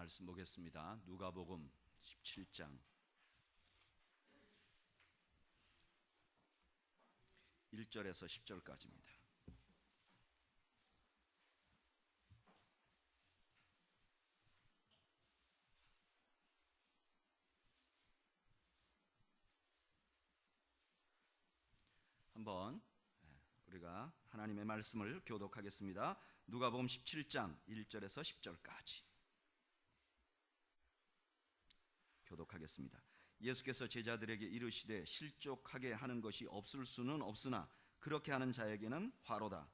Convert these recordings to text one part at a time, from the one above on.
말씀 보겠습니다. 누가복음 17장 1절에서 10절까지입니다. 한번 우리가 하나님의 말씀을 교독하겠습니다. 누가복음 17장 1절에서 10절까지 교독하겠습니다. 예수께서 제자들에게 이르시되 실족하게 하는 것이 없을 수는 없으나 그렇게 하는 자에게는 화로다.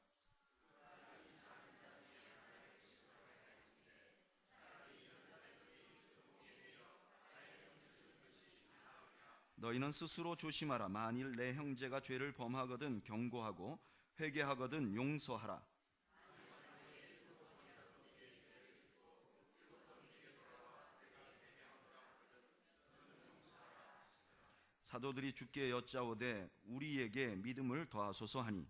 너희는 스스로 조심하라. 만일 내 형제가 죄를 범하거든 경고하고 회개하거든 용서하라. 사도들이 주께 여짜오되 우리에게 믿음을 더하소서 하니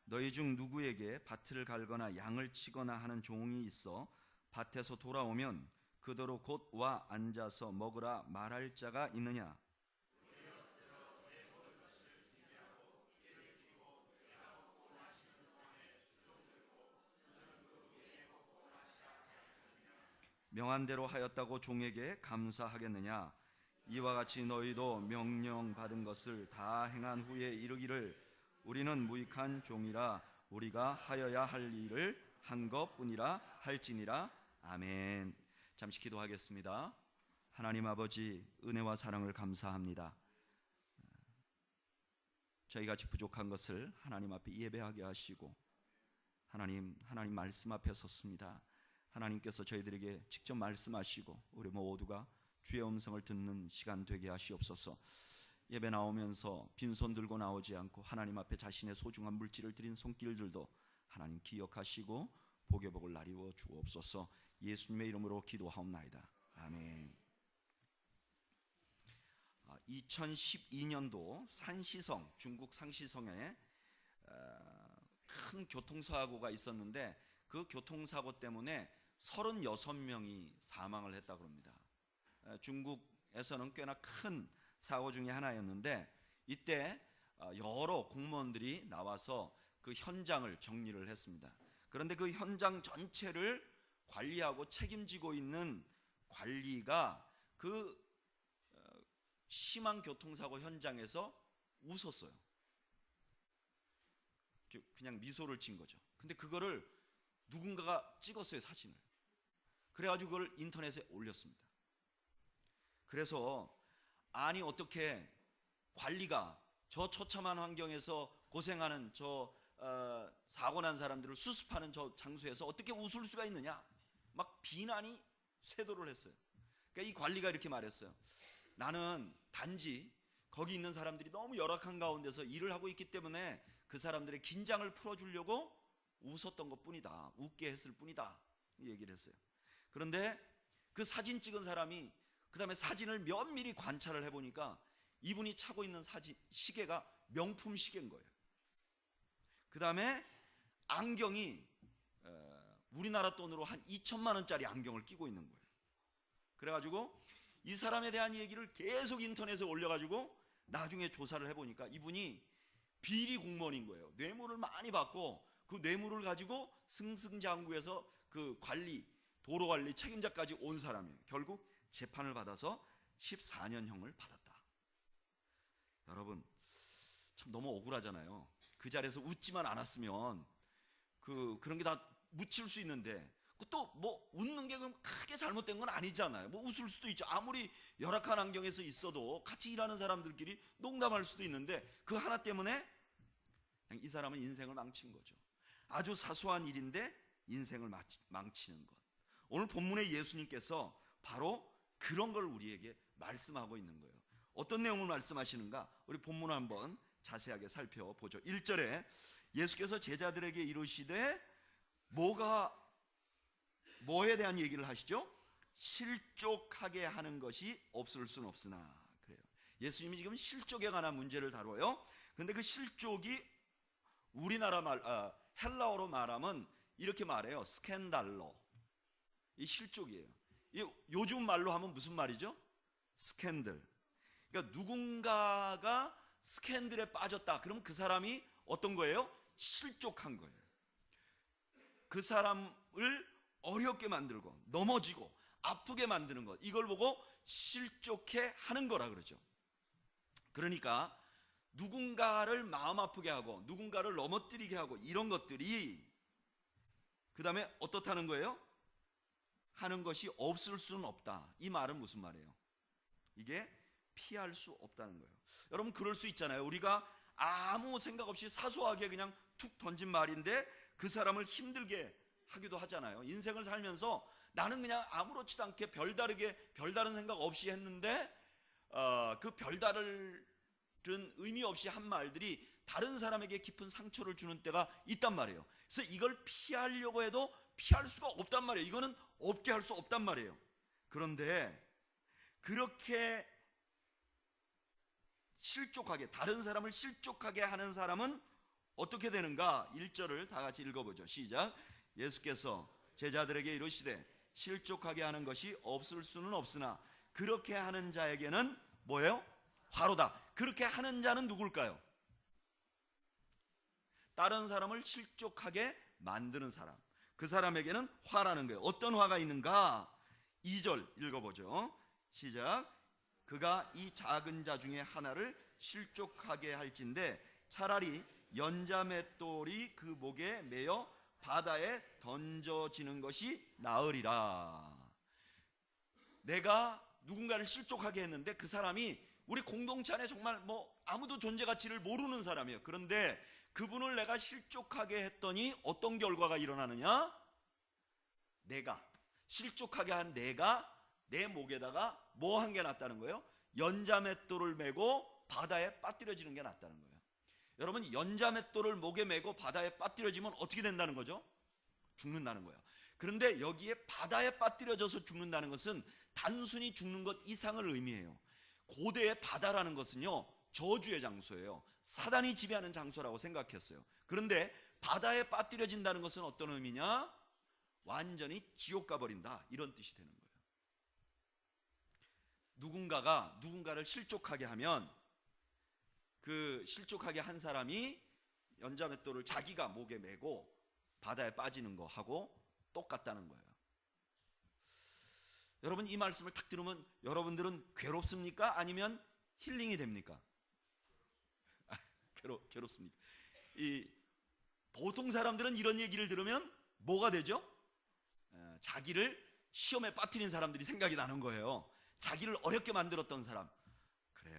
너희 중 누구에게 밭을 갈거나 양을 치거나 하는 종이 있어 밭에서 돌아오면 그대로 곧 와 앉아서 먹으라 말할 자가 있느냐? 명한 대로 하였다고 종에게 감사하겠느냐? 이와 같이 너희도 명령 받은 것을 다 행한 후에 이르기를 우리는 무익한 종이라 우리가 하여야 할 일을 한 것뿐이라 할지니라. 아멘. 잠시 기도하겠습니다. 하나님 아버지, 은혜와 사랑을 감사합니다. 저희같이 부족한 것을 하나님 앞에 예배하게 하시고 하나님 말씀 앞에 섰습니다. 하나님께서 저희들에게 직접 말씀하시고 우리 모두가 주의 음성을 듣는 시간 되게 하시옵소서. 예배 나오면서 빈손 들고 나오지 않고 하나님 앞에 자신의 소중한 물질을 드린 손길들도 하나님 기억하시고 복의 복을 나리워 주옵소서. 예수님의 이름으로 기도하옵나이다. 아멘. 2012년도 산시성, 중국 상시성에 큰 교통사고가 있었는데 그 교통사고 때문에 36명이 사망을 했다고 합니다. 중국에서는 꽤나 큰 사고 중에 하나였는데 이때 여러 공무원들이 나와서 그 현장을 정리를 했습니다. 그런데 그 현장 전체를 관리하고 책임지고 있는 관리가 그 심한 교통사고 현장에서 웃었어요. 그냥 미소를 친 거죠. 근데 그거를 누군가가 찍었어요, 사진을. 그래가지고 그걸 인터넷에 올렸습니다. 그래서 아니 어떻게 관리가 저 처참한 환경에서 고생하는 저 사고 난 사람들을 수습하는 저 장소에서 어떻게 웃을 수가 있느냐 막 비난이 쇄도를 했어요. 그러니까 이 관리가 이렇게 말했어요. 나는 단지 거기 있는 사람들이 너무 열악한 가운데서 일을 하고 있기 때문에 그 사람들의 긴장을 풀어주려고 웃었던 것 뿐이다, 웃게 했을 뿐이다, 이 얘기를 했어요. 그런데 그 사진 찍은 사람이 그 다음에 사진을 면밀히 관찰을 해보니까 이분이 차고 있는 시계가 명품 시계인 거예요. 그 다음에 안경이 우리나라 돈으로 한 2천만 원짜리 안경을 끼고 있는 거예요. 그래가지고 이 사람에 대한 얘기를 계속 인터넷에 올려가지고 나중에 조사를 해보니까 이분이 비리 공무원인 거예요. 뇌물을 많이 받고 그 뇌물을 가지고 승승장구해서 그 도로관리 책임자까지 온 사람이에요. 결국 재판을 받아서 14년형을 받았다. 여러분 참 너무 억울하잖아요. 그 자리에서 웃지만 않았으면 그런 게 다 묻힐 수 있는데 또 뭐 웃는 게 크게 잘못된 건 아니잖아요. 뭐 웃을 수도 있죠. 아무리 열악한 환경에서 있어도 같이 일하는 사람들끼리 농담할 수도 있는데 그 하나 때문에 그냥 이 사람은 인생을 망친 거죠. 아주 사소한 일인데 인생을 망치는 것. 오늘 본문의 예수님께서 바로 그런 걸 우리에게 말씀하고 있는 거예요. 어떤 내용을 말씀하시는가? 우리 본문을 한번 자세하게 살펴보죠. 1절에 예수께서 제자들에게 이르시되 뭐에 대한 얘기를 하시죠? 실족하게 하는 것이 없을 수는 없으나. 그래요. 예수님이 지금 실족에 관한 문제를 다뤄요. 근데 그 실족이 우리나라 헬라어로 말하면 이렇게 말해요. 스캔달로. 이 실족이에요. 요즘 말로 하면 무슨 말이죠? 스캔들. 그러니까 누군가가 스캔들에 빠졌다. 그럼 그 사람이 어떤 거예요? 실족한 거예요. 그 사람을 어렵게 만들고 넘어지고 아프게 만드는 것, 이걸 보고 실족해 하는 거라 그러죠. 그러니까 누군가를 마음 아프게 하고 누군가를 넘어뜨리게 하고 이런 것들이 그 다음에 어떻다는 거예요? 하는 것이 없을 수는 없다. 이 말은 무슨 말이에요? 이게 피할 수 없다는 거예요. 여러분, 그럴 수 있잖아요. 우리가 아무 생각 없이 사소하게 그냥 툭 던진 말인데 그 사람을 힘들게 하기도 하잖아요. 인생을 살면서 나는 그냥 아무렇지도 않게 별다른 생각 없이 했는데 그 별다른 의미 없이 한 말들이 다른 사람에게 깊은 상처를 주는 때가 있단 말이에요. 그래서 이걸 피하려고 해도 피할 수가 없단 말이에요. 이거는 없게 할 수 없단 말이에요. 그런데 그렇게 실족하게, 다른 사람을 실족하게 하는 사람은 어떻게 되는가? 1절을 다 같이 읽어보죠. 시작. 예수께서 제자들에게 이르시되 실족하게 하는 것이 없을 수는 없으나 그렇게 하는 자에게는 뭐예요? 화로다. 그렇게 하는 자는 누굴까요? 다른 사람을 실족하게 만드는 사람. 그 사람에게는 화라는 거예요. 어떤 화가 있는가? 2절 읽어보죠. 시작. 그가 이 작은 자 중에 하나를 실족하게 할진대 차라리 연자맷돌이 그 목에 매여 바다에 던져지는 것이 나으리라. 내가 누군가를 실족하게 했는데 그 사람이 우리 공동체 안에 정말 아무도 존재 가치를 모르는 사람이에요. 그런데 그분을 내가 실족하게 했더니 어떤 결과가 일어나느냐? 내가 실족하게 한 내가 내 목에다가 뭐 한 게 낫다는 거예요? 연자맷돌을 메고 바다에 빠뜨려지는 게 낫다는 거예요. 여러분, 연자맷돌을 목에 메고 바다에 빠뜨려지면 어떻게 된다는 거죠? 죽는다는 거예요. 그런데 여기에 바다에 빠뜨려져서 죽는다는 것은 단순히 죽는 것 이상을 의미해요. 고대의 바다라는 것은요, 저주의 장소예요. 사단이 지배하는 장소라고 생각했어요. 그런데 바다에 빠뜨려진다는 것은 어떤 의미냐? 완전히 지옥 가버린다, 이런 뜻이 되는 거예요. 누군가가 누군가를 실족하게 하면 그 실족하게 한 사람이 연자맷돌을 자기가 목에 메고 바다에 빠지는 거하고 똑같다는 거예요. 여러분, 이 말씀을 딱 들으면 여러분들은 괴롭습니까? 아니면 힐링이 됩니까? 괴롭습니까? 보통 사람들은 이런 얘기를 들으면 뭐가 되죠? 자기를 시험에 빠뜨린 사람들이 생각이 나는 거예요. 자기를 어렵게 만들었던 사람, 그래,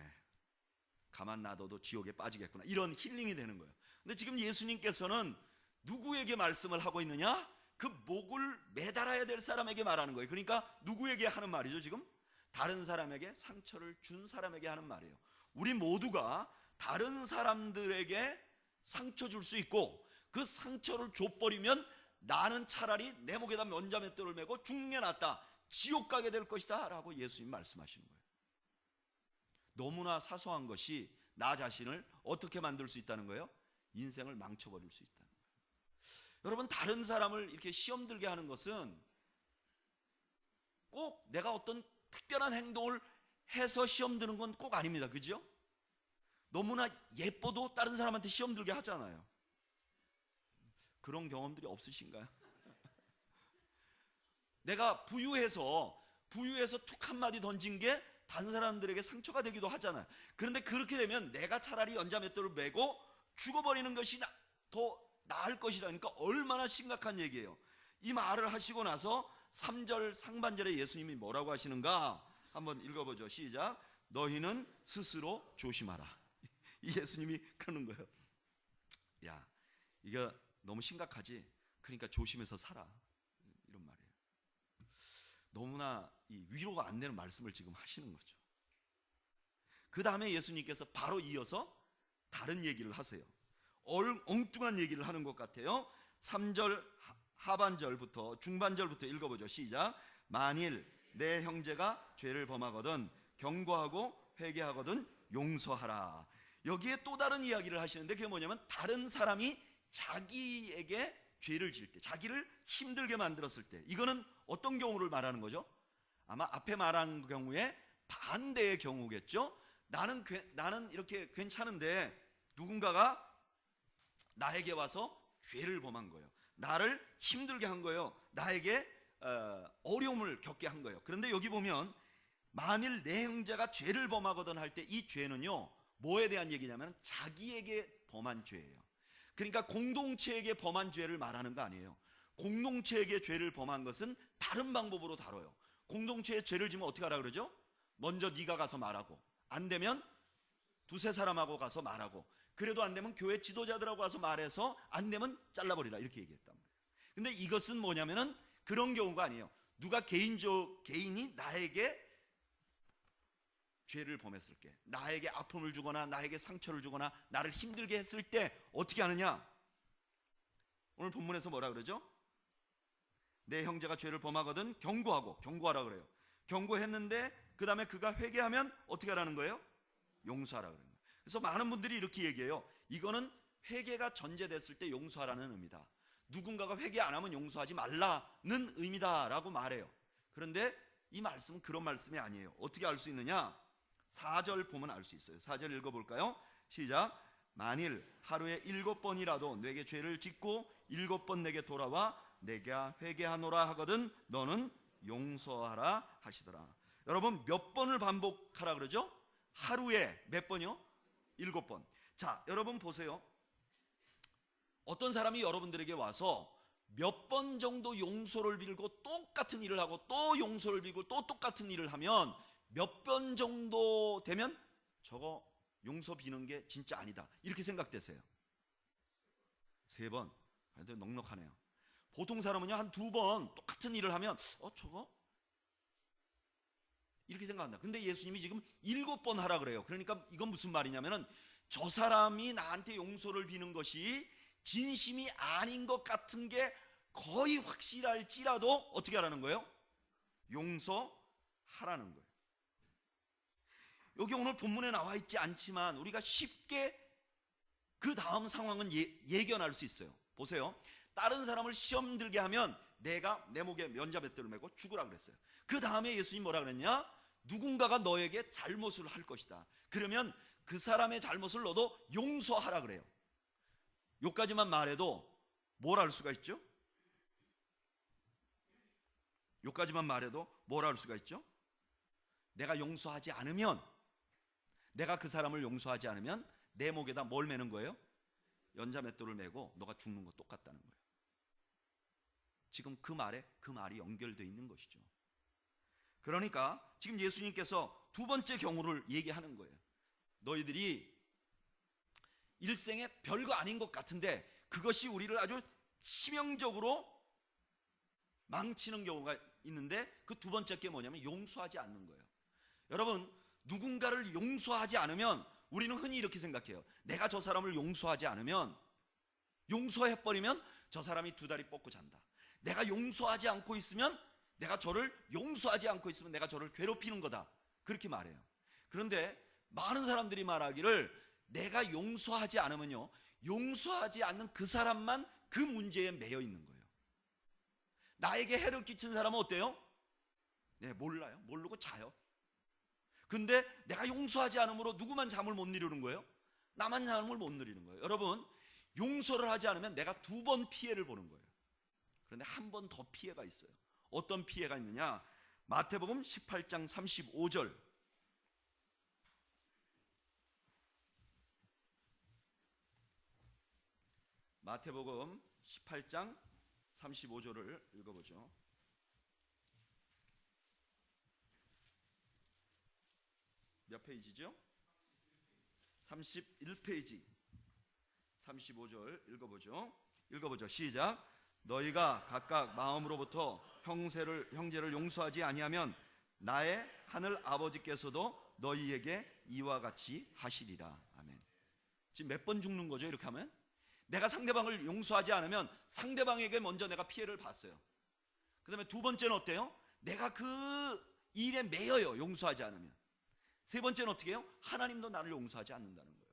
가만 놔둬도 지옥에 빠지겠구나, 이런 힐링이 되는 거예요. 근데 지금 예수님께서는 누구에게 말씀을 하고 있느냐? 그 목을 매달아야 될 사람에게 말하는 거예요. 그러니까 누구에게 하는 말이죠? 지금 다른 사람에게, 상처를 준 사람에게 하는 말이에요. 우리 모두가 다른 사람들에게 상처 줄 수 있고 그 상처를 줘버리면 나는 차라리 내 목에다 연자맷돌을 메고 죽는 게 낫다, 지옥 가게 될 것이다 라고 예수님 말씀하시는 거예요. 너무나 사소한 것이 나 자신을 어떻게 만들 수 있다는 거예요? 인생을 망쳐버릴 수 있다는 거예요. 여러분, 다른 사람을 이렇게 시험 들게 하는 것은 꼭 내가 어떤 특별한 행동을 해서 시험 드는 건 꼭 아닙니다. 그죠? 너무나 예뻐도 다른 사람한테 시험 들게 하잖아요. 그런 경험들이 없으신가요? 내가 부유해서 툭 한마디 던진 게 다른 사람들에게 상처가 되기도 하잖아요. 그런데 그렇게 되면 내가 차라리 연자맷돌을 메고 죽어버리는 것이 더 나을 것이라니까 얼마나 심각한 얘기예요. 이 말을 하시고 나서 3절 상반절에 예수님이 뭐라고 하시는가 한번 읽어보죠. 시작. 너희는 스스로 조심하라. 예수님이 그러는 거예요. 야, 이거 너무 심각하지? 그러니까 조심해서 살아, 이런 말이에요. 너무나 위로가 안 되는 말씀을 지금 하시는 거죠. 그 다음에 예수님께서 바로 이어서 다른 얘기를 하세요. 엉뚱한 얘기를 하는 것 같아요. 3절 하반절부터 중반절부터 읽어보죠. 시작. 만일 내 형제가 죄를 범하거든 경고하고 회개하거든 용서하라. 여기에 또 다른 이야기를 하시는데 그게 뭐냐면 다른 사람이 자기에게 죄를 지을 때, 자기를 힘들게 만들었을 때, 이거는 어떤 경우를 말하는 거죠? 아마 앞에 말한 경우에 반대의 경우겠죠. 나는 이렇게 괜찮은데 누군가가 나에게 와서 죄를 범한 거예요. 나를 힘들게 한 거예요. 나에게 어려움을 겪게 한 거예요. 그런데 여기 보면 만일 내 형제가 죄를 범하거든 할 때 이 죄는요 뭐에 대한 얘기냐면 자기에게 범한 죄예요. 그러니까 공동체에게 범한 죄를 말하는 거 아니에요. 공동체에게 죄를 범한 것은 다른 방법으로 다뤄요. 공동체에 죄를 지면 어떻게 하라 그러죠? 먼저 네가 가서 말하고, 안 되면 두세 사람하고 가서 말하고, 그래도 안 되면 교회 지도자들하고 가서 말해서 안 되면 잘라버리라, 이렇게 얘기했단 말이에요. 근데 이것은 뭐냐면은 그런 경우가 아니에요. 누가 개인이 나에게 죄를 범했을 때, 나에게 아픔을 주거나 나에게 상처를 주거나 나를 힘들게 했을 때 어떻게 하느냐? 오늘 본문에서 뭐라 그러죠? 내 형제가 죄를 범하거든 경고하라 그래요. 경고했는데 그 다음에 그가 회개하면 어떻게 하라는 거예요? 용서하라 그래요. 그래서 많은 분들이 이렇게 얘기해요. 이거는 회개가 전제됐을 때 용서하라는 의미다. 누군가가 회개 안 하면 용서하지 말라는 의미다라고 말해요. 그런데 이 말씀은 그런 말씀이 아니에요. 어떻게 알 수 있느냐? 4절 보면 알 수 있어요. 4절 읽어볼까요? 시작. 만일 하루에 7번이라도 내게 죄를 짓고 7번 내게 돌아와 내가 회개하노라 하거든 너는 용서하라 하시더라. 여러분 몇 번을 반복하라 그러죠? 하루에 몇 번이요? 7번. 자, 여러분 보세요. 어떤 사람이 여러분들에게 와서 몇 번 정도 용서를 빌고 똑같은 일을 하고 또 용서를 빌고 또 똑같은 일을 하면 몇 번 정도 되면 저거 용서 비는 게 진짜 아니다, 이렇게 생각되세요? 3번. 그래도 넉넉하네요. 보통 사람은요 한 2번 똑같은 일을 하면 저거? 이렇게 생각한다. 근데 예수님이 지금 7번 하라 그래요. 그러니까 이건 무슨 말이냐면은 저 사람이 나한테 용서를 비는 것이 진심이 아닌 것 같은 게 거의 확실할지라도 어떻게 하라는 거예요? 용서하라는 거예요. 여기 오늘 본문에 나와 있지 않지만 우리가 쉽게 그 다음 상황은 예견할 수 있어요. 보세요. 다른 사람을 시험 들게 하면 내가 내 목에 면자뱃돌을 메고 죽으라 그랬어요. 그 다음에 예수님 뭐라 그랬냐? 누군가가 너에게 잘못을 할 것이다. 그러면 그 사람의 잘못을 너도 용서하라 그래요. 요까지만 말해도 뭘 할 수가 있죠? 요까지만 말해도 뭘 할 수가 있죠? 내가 용서하지 않으면, 내가 그 사람을 용서하지 않으면 내 목에다 뭘 매는 거예요? 연자맷돌을 메고 너가 죽는 거 똑같다는 거예요. 지금 그 말이 연결되어 있는 것이죠. 그러니까 지금 예수님께서 두 번째 경우를 얘기하는 거예요. 너희들이 일생에 별거 아닌 것 같은데 그것이 우리를 아주 치명적으로 망치는 경우가 있는데 그 두 번째 게 뭐냐면 용서하지 않는 거예요. 여러분, 누군가를 용서하지 않으면 우리는 흔히 이렇게 생각해요. 내가 저 사람을 용서하지 않으면, 용서해버리면 저 사람이 2다리 뻗고 잔다. 내가 용서하지 않고 있으면, 내가 저를 용서하지 않고 있으면 내가 저를 괴롭히는 거다, 그렇게 말해요. 그런데 많은 사람들이 말하기를 내가 용서하지 않으면요, 용서하지 않는 그 사람만 그 문제에 매여 있는 거예요. 나에게 해를 끼친 사람은 어때요? 네, 몰라요. 모르고 자요. 근데 내가 용서하지 않으므로 누구만 잠을 못 이루는 거예요? 나만 잠을 못 이루는 거예요. 여러분, 용서를 하지 않으면 내가 2번 피해를 보는 거예요. 그런데 한 번 더 피해가 있어요. 어떤 피해가 있느냐? 마태복음 18장 35절. 마태복음 18장 35절을 읽어보죠. 몇 페이지죠? 31페이지. 35절 읽어보죠. 시작. 너희가 각각 마음으로부터 형제를 용서하지 아니하면 나의 하늘 아버지께서도 너희에게 이와 같이 하시리라. 아멘. 지금 몇 번 죽는 거죠, 이렇게 하면? 내가 상대방을 용서하지 않으면 상대방에게 먼저 내가 피해를 봤어요. 그 다음에 두 번째는 어때요? 내가 그 일에 매여요. 용서하지 않으면. 세 번째는 어떻게 해요? 하나님도 나를 용서하지 않는다는 거예요.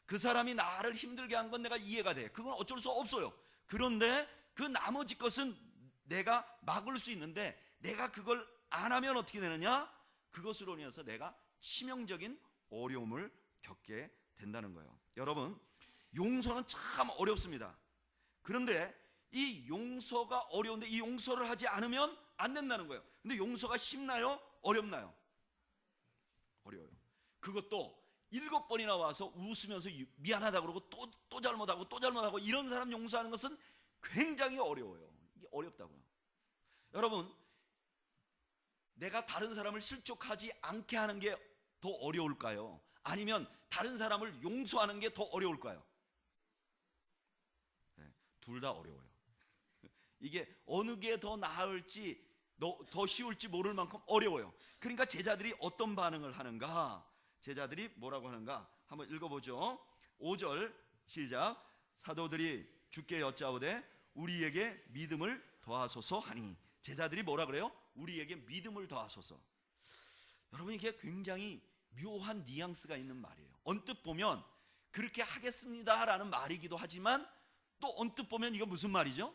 그 사람이 나를 힘들게 한 건 내가 이해가 돼. 그건 어쩔 수 없어요. 그런데 그 나머지 것은 내가 막을 수 있는데 내가 그걸 안 하면 어떻게 되느냐? 그것으로 인해서 내가 치명적인 어려움을 겪게 된다는 거예요. 여러분, 용서는 참 어렵습니다. 그런데 이 용서가 어려운데 이 용서를 하지 않으면 안 된다는 거예요. 근데 용서가 쉽나요? 어렵나요? 어려워요. 그것도 7번이나 와서 웃으면서 미안하다고 그러고 또 잘못하고 또 잘못하고 이런 사람 용서하는 것은 굉장히 어려워요. 이게 어렵다고요. 여러분, 내가 다른 사람을 실족하지 않게 하는 게 더 어려울까요? 아니면 다른 사람을 용서하는 게 더 어려울까요? 네, 둘 다 어려워요. 이게 어느 게 더 나을지 더 쉬울지 모를 만큼 어려워요. 그러니까 제자들이 어떤 반응을 하는가? 제자들이 뭐라고 하는가? 한번 읽어보죠. 5절 시작. 사도들이 주께 여짜오되 우리에게 믿음을 더하소서 하니. 제자들이 뭐라 그래요? 우리에게 믿음을 더하소서. 여러분, 이게 굉장히 묘한 뉘앙스가 있는 말이에요. 언뜻 보면 그렇게 하겠습니다 라는 말이기도 하지만 또 언뜻 보면 이거 무슨 말이죠?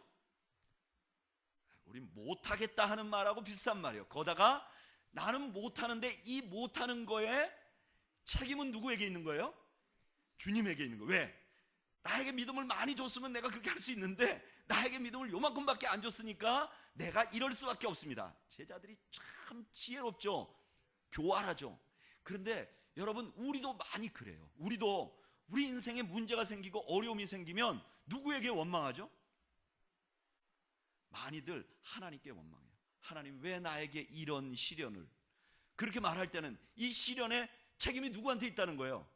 우리 못하겠다 하는 말하고 비슷한 말이에요. 거다가 나는 못하는데 이 못하는 거에 책임은 누구에게 있는 거예요? 주님에게 있는 거예요. 왜? 나에게 믿음을 많이 줬으면 내가 그렇게 할 수 있는데 나에게 믿음을 요만큼밖에 안 줬으니까 내가 이럴 수밖에 없습니다. 제자들이 참 지혜롭죠. 교활하죠. 그런데 여러분, 우리도 많이 그래요. 우리도 우리 인생에 문제가 생기고 어려움이 생기면 누구에게 원망하죠? 많이들 하나님께 원망해요. 하나님, 왜 나에게 이런 시련을? 그렇게 말할 때는 이 시련의 책임이 누구한테 있다는 거예요?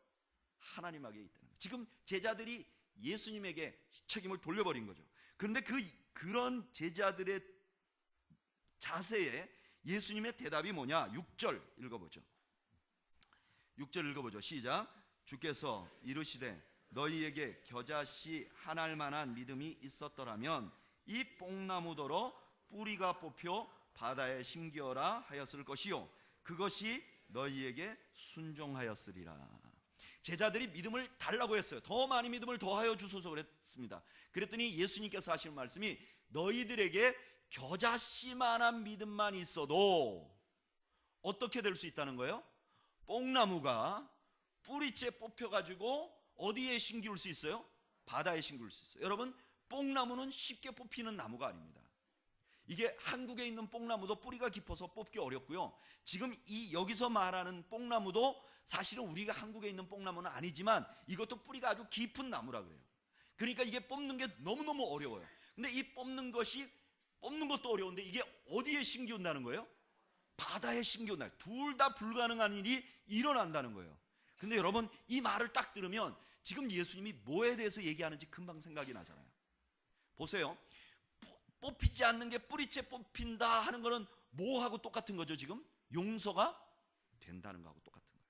하나님에게 있다는 거예요. 지금 제자들이 예수님에게 책임을 돌려버린 거죠. 그런데 그런 제자들의 자세에 예수님의 대답이 뭐냐? 6절 읽어보죠. 6절 읽어보죠. 시작. 주께서 이르시되 너희에게 겨자씨 한 알만한 믿음이 있었더라면 이 뽕나무더러 뿌리가 뽑혀 바다에 심기어라 하였을 것이요 그것이 너희에게 순종하였으리라. 제자들이 믿음을 달라고 했어요. 더 많이 믿음을 더하여 주소서 그랬습니다. 그랬더니 예수님께서 하시는 말씀이 너희들에게 겨자씨만한 믿음만 있어도 어떻게 될 수 있다는 거예요? 뽕나무가 뿌리째 뽑혀가지고 어디에 심기울 수 있어요? 바다에 심기울 수 있어요. 여러분, 뽕나무는 쉽게 뽑히는 나무가 아닙니다. 이게 한국에 있는 뽕나무도 뿌리가 깊어서 뽑기 어렵고요. 지금 여기서 말하는 뽕나무도 사실은 우리가 한국에 있는 뽕나무는 아니지만 이것도 뿌리가 아주 깊은 나무라 그래요. 그러니까 이게 뽑는 게 너무너무 어려워요. 근데 이 뽑는 것도 어려운데 이게 어디에 심기운다는 거예요? 바다에 심기운다. 둘 다 불가능한 일이 일어난다는 거예요. 근데 여러분, 이 말을 딱 들으면 지금 예수님이 뭐에 대해서 얘기하는지 금방 생각이 나잖아요. 보세요. 뽑히지 않는 게 뿌리째 뽑힌다 하는 거는 뭐하고 똑같은 거죠? 지금 용서가 된다는 거하고 똑같은 거예요.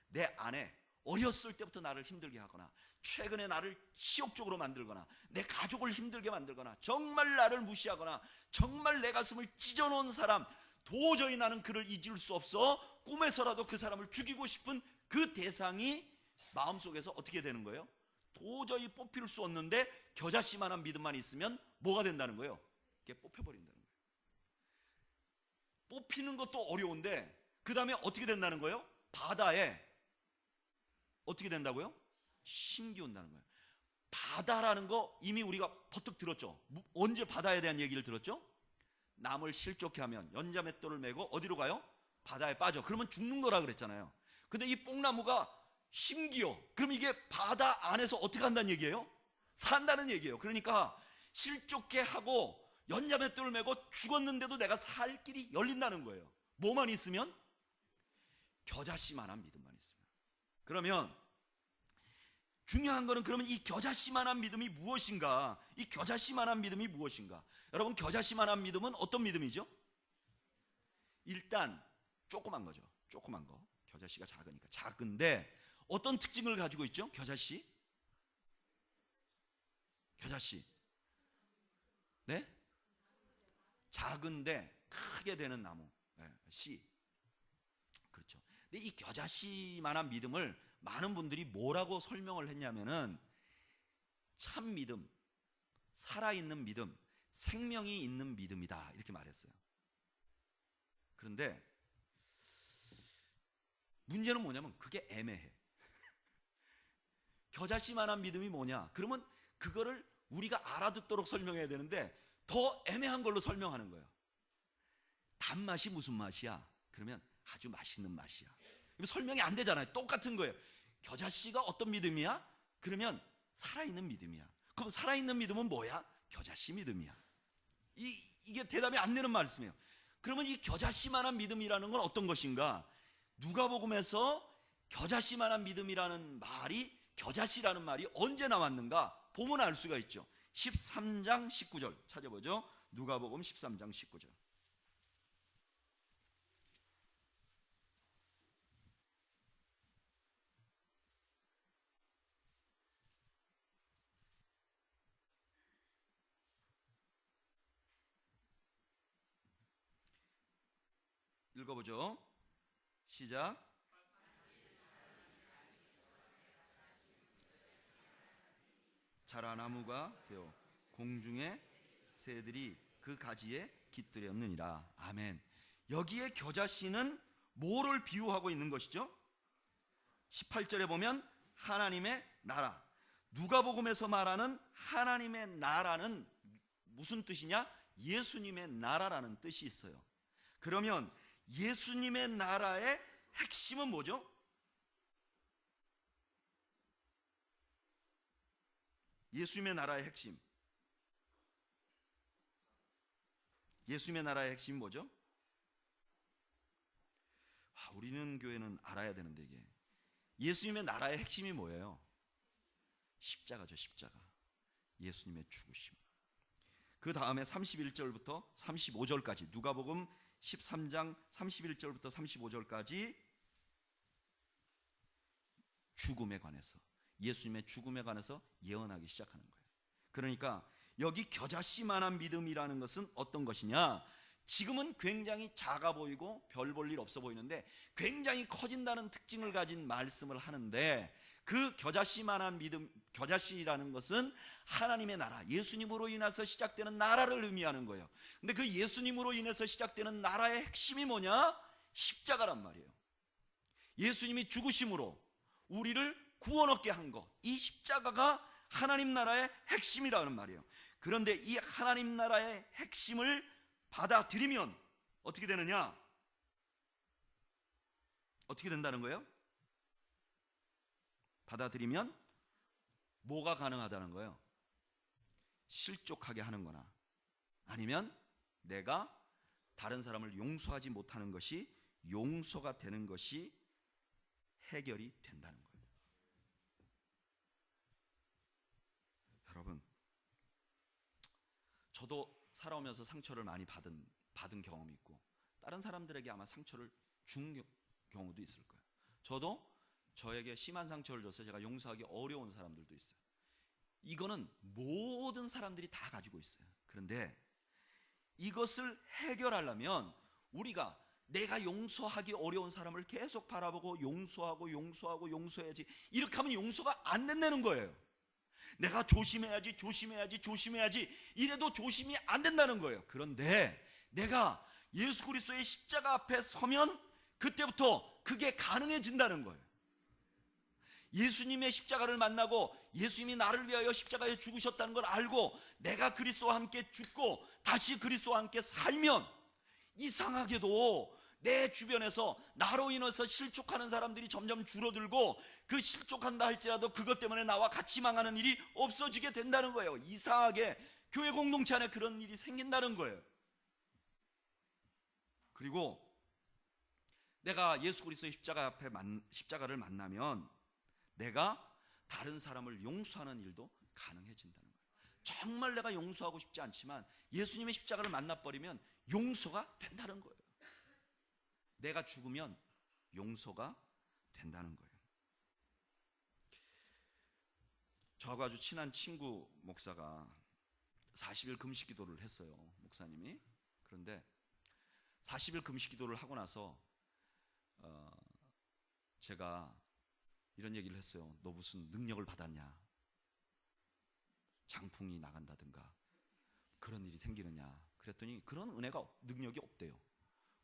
내 안에 어렸을 때부터 나를 힘들게 하거나 최근에 나를 치욕적으로 만들거나 내 가족을 힘들게 만들거나 정말 나를 무시하거나 정말 내 가슴을 찢어놓은 사람, 도저히 나는 그를 잊을 수 없어 꿈에서라도 그 사람을 죽이고 싶은 그 대상이 마음속에서 어떻게 되는 거예요? 도저히 뽑힐 수 없는데 겨자씨만한 믿음만 있으면 뭐가 된다는 거예요? 이게 뽑혀버린다는 거예요. 뽑히는 것도 어려운데 그 다음에 어떻게 된다는 거예요? 바다에 어떻게 된다고요? 심기운다는 거예요. 바다라는 거 이미 우리가 퍼뜩 들었죠. 언제 바다에 대한 얘기를 들었죠? 남을 실족해 하면 연자맷돌을 메고 어디로 가요? 바다에 빠져. 그러면 죽는 거라 그랬잖아요. 근데 이 뽕나무가 심기어. 그럼 이게 바다 안에서 어떻게 한다는 얘기예요? 산다는 얘기예요. 그러니까 실족해 하고 연자맷돌을 메고 죽었는데도 내가 살 길이 열린다는 거예요. 뭐만 있으면? 겨자씨만한 믿음만 있으면. 그러면 중요한 거는 그러면 이 겨자씨만한 믿음이 무엇인가? 이 겨자씨만한 믿음이 무엇인가? 여러분, 겨자씨만한 믿음은 어떤 믿음이죠? 일단 조그만 거죠. 조그만 거. 겨자씨가 작으니까. 작은데 어떤 특징을 가지고 있죠? 겨자씨? 겨자씨. 네? 작은데 크게 되는 나무, 씨. 그렇죠. 근데 이 겨자씨만한 믿음을 많은 분들이 뭐라고 설명을 했냐면은 참 믿음, 살아있는 믿음, 생명이 있는 믿음이다, 이렇게 말했어요. 그런데 문제는 뭐냐면 그게 애매해. 겨자씨만한 믿음이 뭐냐? 그러면 그거를 우리가 알아듣도록 설명해야 되는데 더 애매한 걸로 설명하는 거예요. 단맛이 무슨 맛이야? 그러면 아주 맛있는 맛이야. 설명이 안 되잖아요. 똑같은 거예요. 겨자씨가 어떤 믿음이야? 그러면 살아있는 믿음이야. 그럼 살아있는 믿음은 뭐야? 겨자씨 믿음이야. 이게 대답이 안 되는 말씀이에요. 그러면 이 겨자씨만한 믿음이라는 건 어떤 것인가? 누가복음에서 겨자씨만한 믿음이라는 말이, 겨자씨라는 말이 언제 나왔는가 보면 알 수가 있죠. 13장 19절 찾아보죠. 누가복음 13장 19절. 읽어보죠. 시작. 자라나무가 되어 공중의 새들이 그 가지에 깃들였느니라. 아멘. 여기에 겨자씨는 뭐를 비유하고 있는 것이죠? 18절에 보면 하나님의 나라. 누가복음에서 말하는 하나님의 나라는 무슨 뜻이냐? 예수님의 나라라는 뜻이 있어요. 그러면 예수님의 나라의 핵심은 뭐죠? 예수님의 나라의 핵심. 예수님의 나라의 핵심이 뭐죠? 우리는 교회는 알아야 되는데 이게 예수님의 나라의 핵심이 뭐예요? 십자가죠. 십자가. 예수님의 죽으심. 그 다음에 31절부터 35절까지 누가복음 13장 31절부터 35절까지 죽음에 관해서, 예수님의 죽음에 관해서 예언하기 시작하는 거예요. 그러니까 여기 겨자씨만한 믿음이라는 것은 어떤 것이냐? 지금은 굉장히 작아 보이고 별 볼 일 없어 보이는데 굉장히 커진다는 특징을 가진 말씀을 하는데, 그 겨자씨만한 믿음, 겨자씨라는 것은 하나님의 나라, 예수님으로 인해서 시작되는 나라를 의미하는 거예요. 근데 그 예수님으로 인해서 시작되는 나라의 핵심이 뭐냐? 십자가란 말이에요. 예수님이 죽으심으로 우리를 구원 얻게 한 것, 이 십자가가 하나님 나라의 핵심이라는 말이에요. 그런데 이 하나님 나라의 핵심을 받아들이면 어떻게 되느냐? 어떻게 된다는 거예요? 받아들이면 뭐가 가능하다는 거예요? 실족하게 하는 거나 아니면 내가 다른 사람을 용서하지 못하는 것이 용서가 되는 것이 해결이 된다는 거예요. 여러분, 저도 살아오면서 상처를 많이 받은 경험이 있고 다른 사람들에게 아마 상처를 준 경우도 있을 거예요. 저도 저에게 심한 상처를 줘서 제가 용서하기 어려운 사람들도 있어요. 이거는 모든 사람들이 다 가지고 있어요. 그런데 이것을 해결하려면 우리가 내가 용서하기 어려운 사람을 계속 바라보고 용서해야지, 이렇게 하면 용서가 안 된다는 거예요. 내가 조심해야지 이래도 조심이 안 된다는 거예요. 그런데 내가 예수 그리스도의 십자가 앞에 서면 그때부터 그게 가능해진다는 거예요. 예수님의 십자가를 만나고 예수님이 나를 위하여 십자가에 죽으셨다는 걸 알고 내가 그리스도와 함께 죽고 다시 그리스도와 함께 살면 이상하게도 내 주변에서 나로 인해서 실족하는 사람들이 점점 줄어들고, 그 실족한다 할지라도 그것 때문에 나와 같이 망하는 일이 없어지게 된다는 거예요. 이상하게 교회 공동체 안에 그런 일이 생긴다는 거예요. 그리고 내가 예수 그리스도의 십자가를 만나면 내가 다른 사람을 용서하는 일도 가능해진다는 거예요. 정말 내가 용서하고 싶지 않지만 예수님의 십자가를 만나버리면 용서가 된다는 거예요. 내가 죽으면 용서가 된다는 거예요. 저하고 아주 친한 친구 목사가 40일 금식 기도를 했어요. 목사님이. 그런데 40일 금식 기도를 하고 나서 제가 이런 얘기를 했어요. 너 무슨 능력을 받았냐? 장풍이 나간다든가 그런 일이 생기느냐? 그랬더니 그런 능력이 없대요.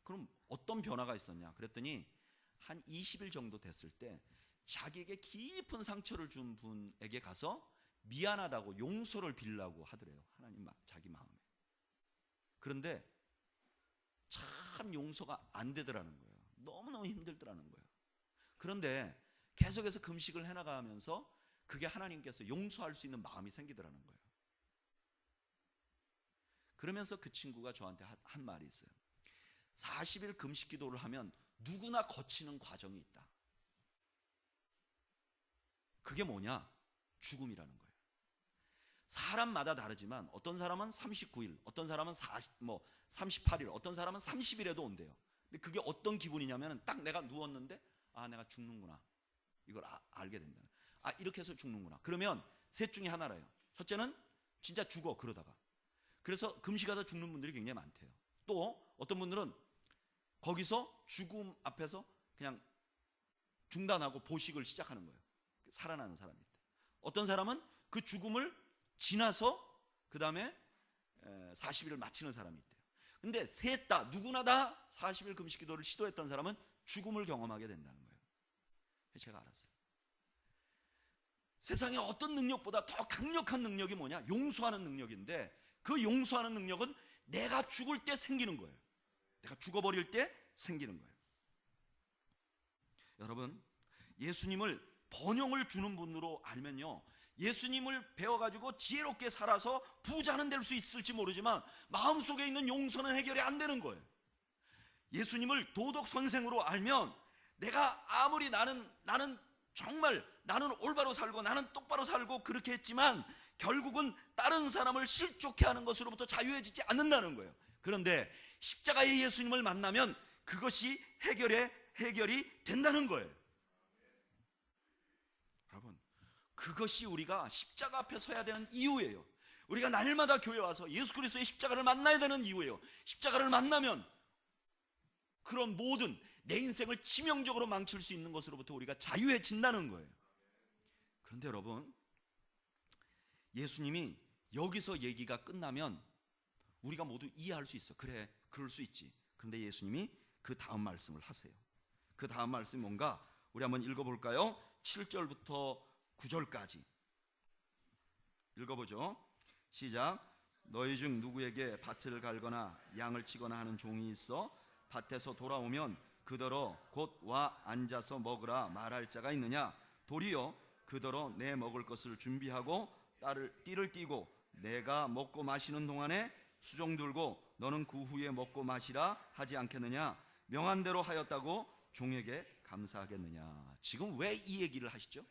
그럼 어떤 변화가 있었냐? 그랬더니 한 20일 정도 됐을 때 자기에게 깊은 상처를 준 분에게 가서 미안하다고 용서를 빌라고 하더래요. 하나님 자기 마음에. 그런데 참 용서가 안 되더라는 거예요. 너무너무 힘들더라는 거예요. 그런데 계속해서 금식을 해나가면서 그게 하나님께서 용서할 수 있는 마음이 생기더라는 거예요. 그러면서 그 친구가 저한테 한 말이 있어요. 40일 금식 기도를 하면 누구나 거치는 과정이 있다. 그게 뭐냐? 죽음이라는 거예요. 사람마다 다르지만 어떤 사람은 39일, 어떤 사람은 38일, 어떤 사람은 30일에도 온대요. 근데 그게 어떤 기분이냐면 딱 내가 누웠는데 내가 죽는구나. 이걸 알게 된다. 이렇게 해서 죽는구나. 그러면 셋 중에 하나래요. 첫째는 진짜 죽어 그러다가. 그래서 금식하다 죽는 분들이 굉장히 많대요. 또 어떤 분들은 거기서 죽음 앞에서 그냥 중단하고 보식을 시작하는 거예요. 살아나는 사람이 있대. 어떤 사람은 그 죽음을 지나서 그 다음에 40일을 마치는 사람이 있대요. 근데 셋 다 누구나 다 40일 금식 기도를 시도했던 사람은 죽음을 경험하게 된다는 거예요. 제가 알았어요. 세상에 어떤 능력보다 더 강력한 능력이 뭐냐? 용서하는 능력인데 그 용서하는 능력은 내가 죽을 때 생기는 거예요. 내가 죽어버릴 때 생기는 거예요. 여러분, 예수님을 번영을 주는 분으로 알면요, 예수님을 배워가지고 지혜롭게 살아서 부자는 될 수 있을지 모르지만 마음속에 있는 용서는 해결이 안 되는 거예요. 예수님을 도덕 선생으로 알면 내가 아무리 나는 정말 나는 올바로 살고 나는 똑바로 살고 그렇게 했지만 결국은 다른 사람을 실족해 하는 것으로부터 자유해지지 않는다는 거예요. 그런데 십자가의 예수님을 만나면 그것이 해결이 된다는 거예요. 여러분, 그것이 우리가 십자가 앞에 서야 되는 이유예요. 우리가 날마다 교회 와서 예수 그리스도의 십자가를 만나야 되는 이유예요. 십자가를 만나면 그런 모든 내 인생을 치명적으로 망칠 수 있는 것으로부터 우리가 자유해진다는 거예요. 그런데 여러분, 예수님이 여기서 얘기가 끝나면 우리가 모두 이해할 수 있어. 그래, 그럴 수 있지. 그런데 예수님이 그 다음 말씀을 하세요. 그 다음 말씀이 뭔가 우리 한번 읽어볼까요? 7절부터 9절까지 읽어보죠. 시작. 너희 중 누구에게 밭을 갈거나 양을 치거나 하는 종이 있어 밭에서 돌아오면 그더러 곧 와 앉아서 먹으라 말할 자가 있느냐? 도리어 그더러 내 먹을 것을 준비하고 띠를 띠고 내가 먹고 마시는 동안에 수종 들고 너는 그 후에 먹고 마시라 하지 않겠느냐? 명한대로 하였다고 종에게 감사하겠느냐? 지금 왜 이 얘기를 하시죠?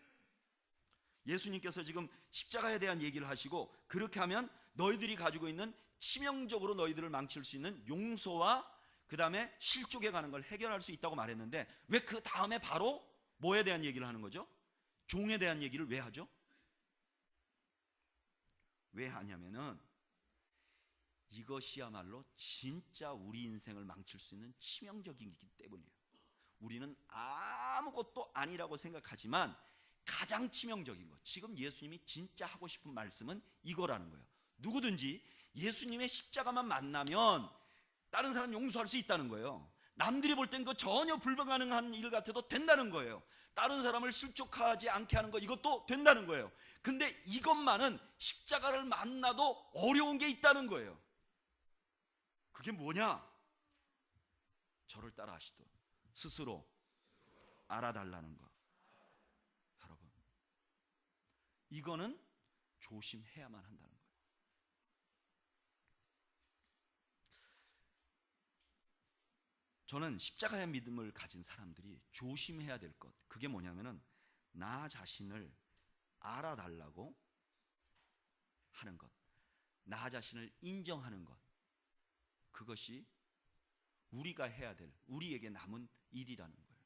예수님께서 지금 십자가에 대한 얘기를 하시고 그렇게 하면 너희들이 가지고 있는 치명적으로 너희들을 망칠 수 있는 용서와 그 다음에 실족에 가는 걸 해결할 수 있다고 말했는데 왜 그 다음에 바로 뭐에 대한 얘기를 하는 거죠? 종에 대한 얘기를 왜 하죠? 왜 하냐면은 이것이야말로 진짜 우리 인생을 망칠 수 있는 치명적이기 때문이에요. 우리는 아무것도 아니라고 생각하지만 가장 치명적인 것, 지금 예수님이 진짜 하고 싶은 말씀은 이거라는 거예요. 누구든지 예수님의 십자가만 만나면 다른 사람 용서할 수 있다는 거예요. 남들이 볼 땐 그 전혀 불가능한 일 같아도 된다는 거예요. 다른 사람을 실족하지 않게 하는 거, 이것도 된다는 거예요. 근데 이것만은 십자가를 만나도 어려운 게 있다는 거예요. 그게 뭐냐? 저를 따라 하시도 스스로 알아달라는 거. 여러분, 이거는 조심해야만 한다는 거예요. 저는 십자가의 믿음을 가진 사람들이 조심해야 될 것, 그게 뭐냐면은 나 자신을 알아달라고 하는 것, 나 자신을 인정하는 것, 그것이 우리가 해야 될, 우리에게 남은 일이라는 거예요.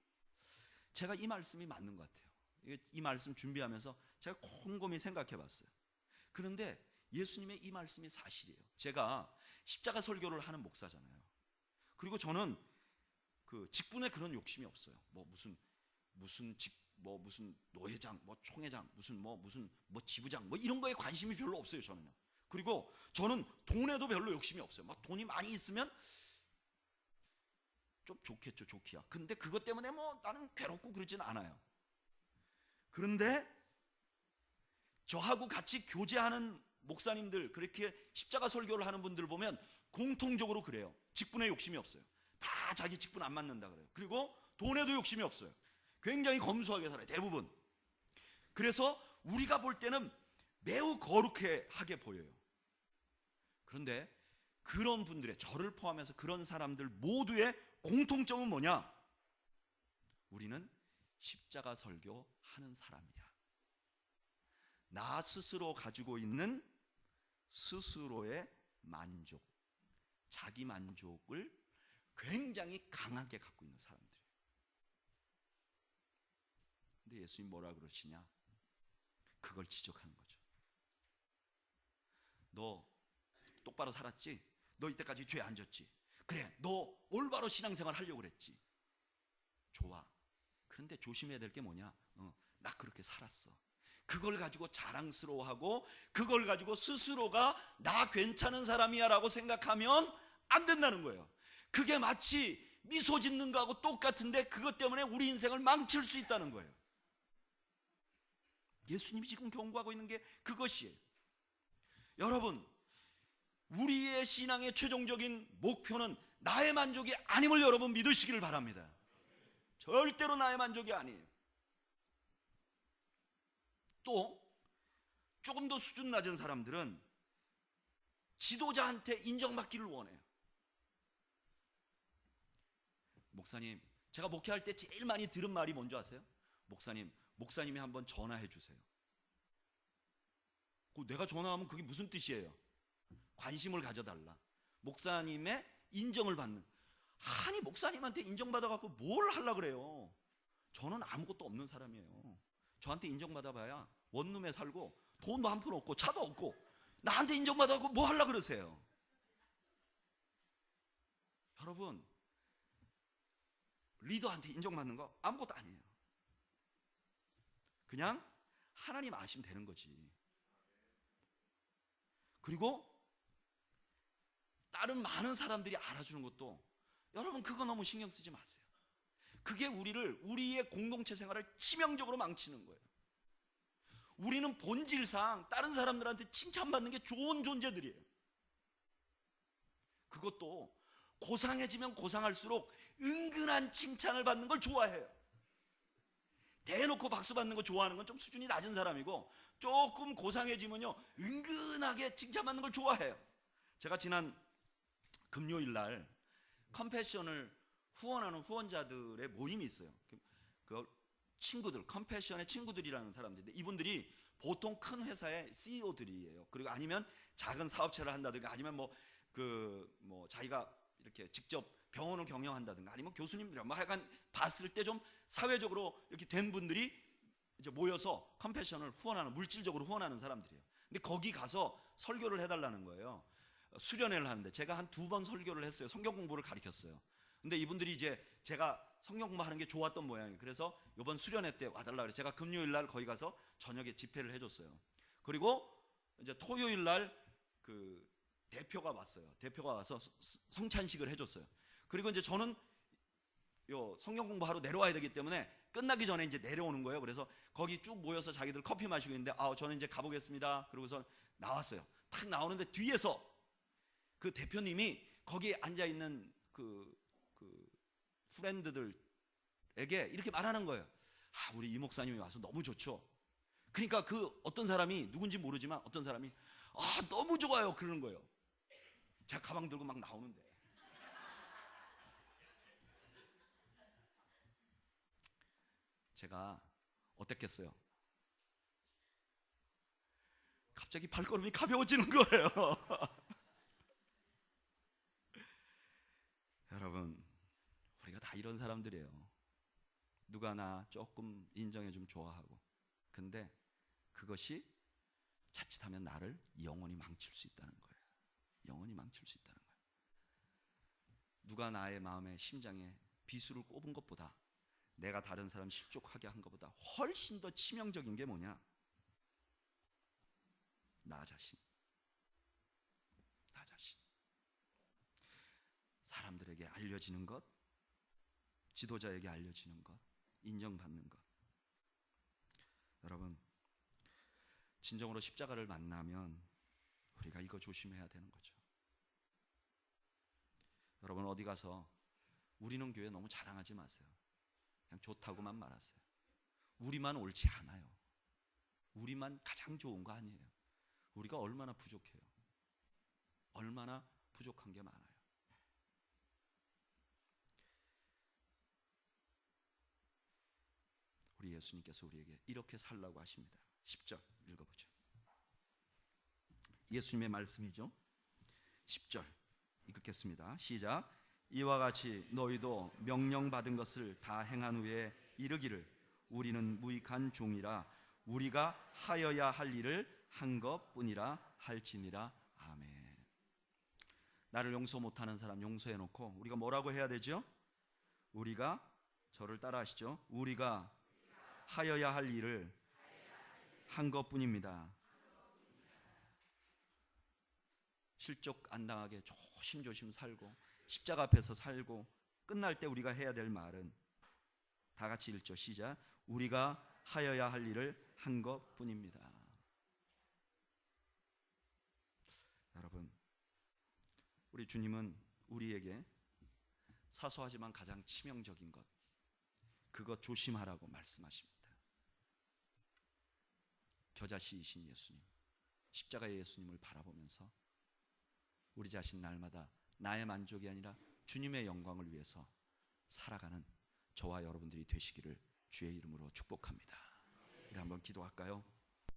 제가 이 말씀이 맞는 것 같아요. 이 말씀 준비하면서 제가 곰곰이 생각해 봤어요. 그런데 예수님의 이 말씀이 사실이에요. 제가 십자가 설교를 하는 목사잖아요. 그리고 저는 그 직분에 그런 욕심이 없어요. 뭐 무슨 노회장, 뭐 총회장, 무슨 지부장, 뭐 이런 거에 관심이 별로 없어요, 저는요. 그리고 저는 돈에도 별로 욕심이 없어요. 막 돈이 많이 있으면 좀 좋겠죠, 좋기야. 근데 그것 때문에 뭐 나는 괴롭고 그러진 않아요. 그런데 저하고 같이 교제하는 목사님들, 그렇게 십자가 설교를 하는 분들 보면 공통적으로 그래요. 직분에 욕심이 없어요. 다 자기 직분 안 맞는다 그래요. 그리고 돈에도 욕심이 없어요. 굉장히 검소하게 살아요, 대부분. 그래서 우리가 볼 때는 매우 거룩하게 보여요. 그런데 그런 분들의, 저를 포함해서 그런 사람들 모두의 공통점은 뭐냐? 우리는 십자가 설교하는 사람이야. 나 스스로 가지고 있는 스스로의 만족, 자기 만족을 굉장히 강하게 갖고 있는 사람들이에요. 근데 예수님 뭐라 그러시냐? 그걸 지적하는 거죠. 너 똑바로 살았지? 너 이때까지 죄 안 졌지? 그래, 너 올바로 신앙생활 하려고 그랬지? 좋아. 그런데 조심해야 될 게 뭐냐? 나 그렇게 살았어. 그걸 가지고 자랑스러워하고 그걸 가지고 스스로가 나 괜찮은 사람이야 라고 생각하면 안 된다는 거예요. 그게 마치 미소 짓는 거하고 똑같은데 그것 때문에 우리 인생을 망칠 수 있다는 거예요. 예수님이 지금 경고하고 있는 게 그것이에요. 여러분, 우리의 신앙의 최종적인 목표는 나의 만족이 아님을 여러분 믿으시기를 바랍니다. 절대로 나의 만족이 아니에요. 또 조금 더 수준 낮은 사람들은 지도자한테 인정받기를 원해요. 목사님, 제가 목회할 때 제일 많이 들은 말이 뭔지 아세요? 목사님이 한번 전화해 주세요. 내가 전화하면 그게 무슨 뜻이에요? 관심을 가져달라. 목사님의 인정을 받는. 아니, 목사님한테 인정받아갖고 뭘 하려고 그래요? 저는 아무것도 없는 사람이에요. 저한테 인정받아봐야 원룸에 살고 돈도 한 푼 없고 차도 없고 나한테 인정받아갖고 뭐 하려고 그러세요? 여러분, 리더한테 인정받는 거 아무것도 아니에요. 그냥 하나님 아시면 되는 거지. 그리고 다른 많은 사람들이 알아주는 것도, 여러분 그거 너무 신경 쓰지 마세요. 그게 우리의 공동체 생활을 치명적으로 망치는 거예요. 우리는 본질상 다른 사람들한테 칭찬받는 게 좋은 존재들이에요. 그것도 고상해지면 고상할수록 은근한 칭찬을 받는 걸 좋아해요. 대놓고 박수 받는 거 좋아하는 건 좀 수준이 낮은 사람이고, 조금 고상해지면요 은근하게 칭찬받는 걸 좋아해요. 제가 지난 금요일 날 컴패션을 후원하는 후원자들의 모임이 있어요. 그 친구들, 컴패션의 친구들이라는 사람들인데, 이분들이 보통 큰 회사의 CEO들이에요. 그리고 아니면 작은 사업체를 한다든가, 아니면 자기가 이렇게 직접 병원을 경영한다든가, 아니면 교수님들, 하여간 봤을 때 좀 사회적으로 이렇게 된 분들이 이제 모여서 컴패션을 후원하는, 물질적으로 후원하는 사람들이에요. 근데 거기 가서 설교를 해달라는 거예요. 수련회를 하는데 제가 한 2번 설교를 했어요. 성경 공부를 가르쳤어요. 근데 이분들이 이제 제가 성경 공부하는 게 좋았던 모양이에요. 그래서 이번 수련회 때 와달라 그래서 제가 금요일 날 거기 가서 저녁에 집회를 해줬어요. 그리고 이제 토요일 날 그 대표가 왔어요. 대표가 와서 성찬식을 해줬어요. 그리고 이제 저는 요 성경 공부하러 내려와야 되기 때문에 끝나기 전에 이제 내려오는 거예요. 그래서 거기 쭉 모여서 자기들 커피 마시고 있는데, 저는 이제 가보겠습니다. 그러고서 나왔어요. 탁 나오는데 뒤에서 그 대표님이 거기에 앉아 있는 그 프렌드들에게 이렇게 말하는 거예요. 우리 이 목사님이 와서 너무 좋죠. 그러니까 그 어떤 사람이, 누군지 모르지만 어떤 사람이 너무 좋아요 그러는 거예요. 제가 가방 들고 막 나오는데, 제가 어땠겠어요? 갑자기 발걸음이 가벼워지는 거예요. 여러분, 우리가 다 이런 사람들이에요. 누가 나 조금 인정해 주면 좋아하고, 근데 그것이 자칫하면 나를 영원히 망칠 수 있다는 거예요. 영원히 망칠 수 있다는 거예요. 누가 나의 마음에 심장에 비수를 꼽은 것보다, 내가 다른 사람 실족하게 한 것보다 훨씬 더 치명적인 게 뭐냐? 나 자신. 나 자신. 사람들에게 알려지는 것, 지도자에게 알려지는 것, 인정받는 것. 여러분, 진정으로 십자가를 만나면 우리가 이거 조심해야 되는 거죠. 여러분, 어디 가서 우리는 교회 너무 자랑하지 마세요. 그냥 좋다고만 말하세요. 우리만 옳지 않아요. 우리만 가장 좋은 거 아니에요. 우리가 얼마나 부족해요. 얼마나 부족한 게 많아요. 우리 예수님께서 우리에게 이렇게 살라고 하십니다. 10절 읽어보죠. 예수님의 말씀이죠. 10절 읽겠습니다. 시작. 이와 같이 너희도 명령받은 것을 다 행한 후에 이르기를 우리는 무익한 종이라 우리가 하여야 할 일을 한 것뿐이라 할지니라. 아멘. 나를 용서 못하는 사람 용서해놓고 우리가 뭐라고 해야 되죠? 우리가, 저를 따라 하시죠. 우리가 하여야 할 일을 한 것뿐입니다. 실족 안 당하게 조심조심 살고 십자가 앞에서 살고 끝날 때 우리가 해야 될 말은, 다 같이 읽죠. 시작. 우리가 하여야 할 일을 한 것뿐입니다. 여러분, 우리 주님은 우리에게 사소하지만 가장 치명적인 것, 그것 조심하라고 말씀하십니다. 겨자씨이신 예수님, 십자가의 예수님을 바라보면서 우리 자신 날마다 나의 만족이 아니라 주님의 영광을 위해서 살아가는 저와 여러분들이 되시기를 주의 이름으로 축복합니다. 우리 한번 기도할까요?